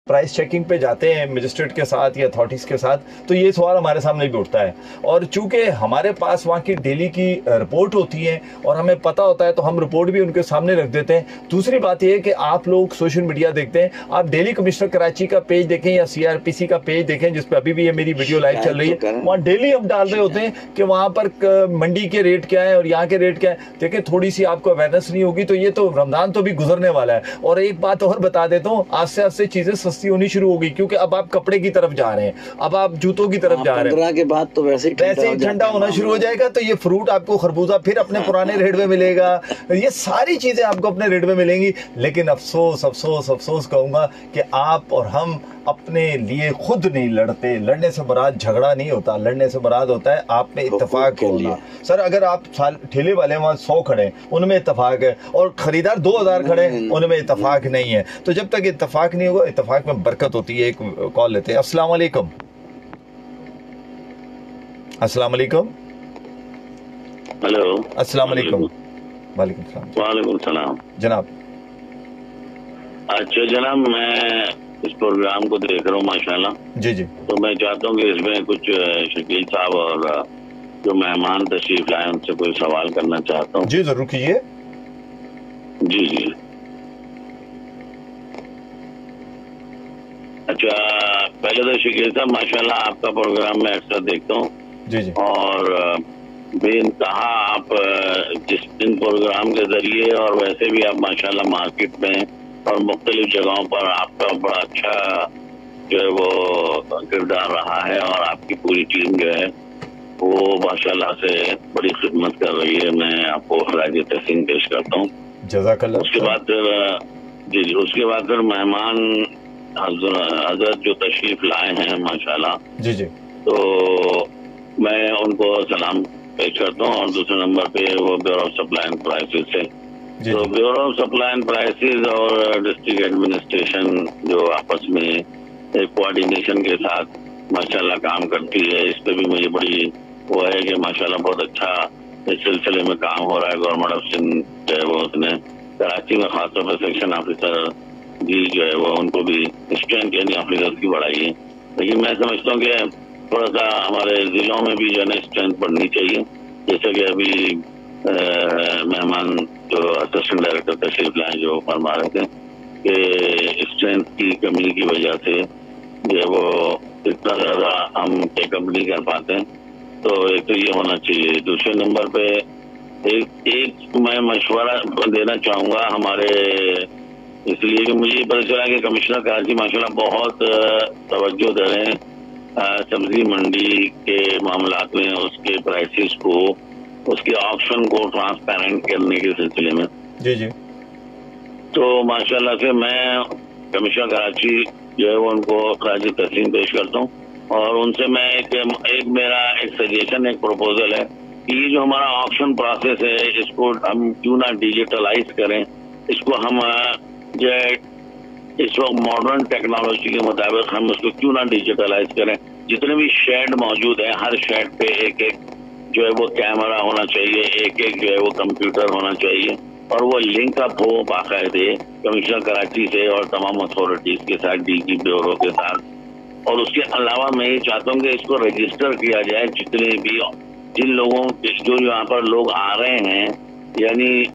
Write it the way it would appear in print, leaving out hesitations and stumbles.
Price checking पे जाते हैं मजिस्ट्रेट के साथ या अथॉरिटीज़ के साथ, तो ये सवाल हमारे सामने भी उठता है। और चूंकि हमारे पास वहाँ की डेली की रिपोर्ट होती है और हमें पता होता है, तो हम रिपोर्ट भी उनके सामने रख देते हैं। दूसरी बात ये है कि आप लोग सोशल मीडिया देखते हैं, आप डेली कमिश्नर कराची का पेज देखें या CRPC का पेज देखें, जिस पर अभी भी ये मेरी वीडियो लाइव चल रही है, वहाँ डेली हम डाल रहे होते हैं कि वहाँ पर मंडी के रेट क्या है और यहाँ के रेट क्या है। देखिए, थोड़ी सी आपको अवेयरनेस नहीं होगी तो ये तो रमजान तो भी गुजरने वाला है। और एक बात और बता देता हूँ, आस्ते आस्ते चीजें सस्ती होनी शुरू होगी, क्योंकि अब आप कपड़े की तरफ जा रहे हैं, अब आप जूतों की तरफ जा रहे हैं। 15 के बाद तो वैसे ही ठंडा होना शुरू हो जाएगा, तो ये फ्रूट आपको खरबूजा फिर अपने पुराने रेट में मिलेगा, ये सारी चीजें आपको अपने रेट में मिलेंगी। लेकिन अफसोस अफसोस अफसोस कहूंगा कि आप और हम अपने लिए खुद नहीं लड़ते। लड़ने से मुराद झगड़ा नहीं होता, लड़ने से मुराद होता है आप में इत्तेफाक कर लिया। सर, अगर आप ठेले वाले वहाँ 100 खड़े हैं, उनमें इत्तेफाक है, और खरीदार 2000 खड़े हैं, उनमें इत्तेफाक नहीं है। तो जब तक इत्तेफाक नहीं होगा, इत्तेफाक में बरकत होती है। एक कॉल लेते हैं। अस्सलाम वालेकुम। अस्सलाम वालेकुम। हेलो। अस्सलाम वालेकुम। वालेकुम सलाम। वालेकुम सलाम जनाब। अच्छा जनाब, मैं इस प्रोग्राम को देख रहा हूँ माशाल्लाह। जी जी। तो मैं चाहता हूँ कि इसमें कुछ शकील साहब और जो मेहमान तशरीफ लाए उनसे कोई सवाल करना चाहता हूँ। जी जरूर कीजिए। जी जी। अच्छा, पहले तो शकील साहब माशाल्लाह आपका प्रोग्राम मैं अक्सर देखता हूँ। जी जी। और बेइंतहा आप जिस दिन प्रोग्राम के जरिए और वैसे भी आप माशाल्लाह मार्केट में और मुख्तलिफ जगहों पर आपका बड़ा अच्छा जो है वो किरदार रहा है, और आपकी पूरी टीम जो है वो माशाल्लाह से बड़ी खिदमत कर रही है। मैं आपको खराज तहसीन पेश करता हूँ। जज़ाकल्लाह। उसके बाद फिर जी, उसके बाद फिर मेहमान हजरत जो तशरीफ लाए हैं माशाल्लाह, जी जी, तो मैं उनको सलाम पेश करता हूँ। और दूसरे नंबर पे वो bureau of supply and prices से, तो bureau of supply and prices और डिस्ट्रिक्ट एडमिनिस्ट्रेशन जो आपस में एक कोऑर्डिनेशन के साथ माशाल्लाह काम करती है, इस पे भी मुझे बड़ी वो है कि माशाल्लाह बहुत अच्छा इस सिलसिले में काम हो रहा है। गवर्नमेंट ऑफ सिंध जो है वो उसने कराची में खासतौर पर सेक्शन ऑफिसर जी जो है वो उनको भी स्ट्रेंथ यानी ऑफिसर की बढ़ाई है। लेकिन मैं समझता हूँ कि थोड़ा सा हमारे जिलों में भी जो है ना स्ट्रेंथ बढ़नी चाहिए। जैसे कि अभी मेहमान जो असिस्टेंट डायरेक्टर तशरीफ लाए जो फरमा रहे थे कि स्ट्रेंथ की कमी की वजह से जो है वो इतना ज्यादा हम टेकअप नहीं कर पाते हैं। तो एक तो ये होना चाहिए। दूसरे नंबर पे एक मैं मशवरा देना चाहूंगा हमारे, इसलिए कि मुझे पता चला कि कमिश्नर कराची माशाल्लाह बहुत तवज्जो दे रहे हैं सब्जी मंडी के मामलात में, उसके प्राइसेस को, उसके ऑप्शन को ट्रांसपेरेंट करने के सिलसिले में। जी जी। तो माशाल्लाह से मैं कमिश्नर कराची जो है वो उनको खराज तस्लीम पेश करता हूँ, और उनसे मैं एक मेरा एक सजेशन, एक प्रपोजल है कि ये जो हमारा ऑप्शन प्रोसेस है इसको हम क्यों ना डिजिटलाइज करें। इसको हम जो इस वक्त मॉडर्न टेक्नोलॉजी के मुताबिक हम उसको क्यों ना डिजिटलाइज करें। जितने भी शेड मौजूद हैं, हर शेड पे एक एक जो है वो कैमरा होना चाहिए, एक एक जो है वो कंप्यूटर होना चाहिए, और वो लिंक अप हो बाकायदे कमिश्नर कराची से और तमाम अथॉरिटीज के साथ, DG ब्यूरो के साथ। और उसके अलावा मैं ये चाहता हूँ कि इसको रजिस्टर किया जाए, जितने भी जिन लोगों जो यहाँ पर लोग आ रहे हैं, यानी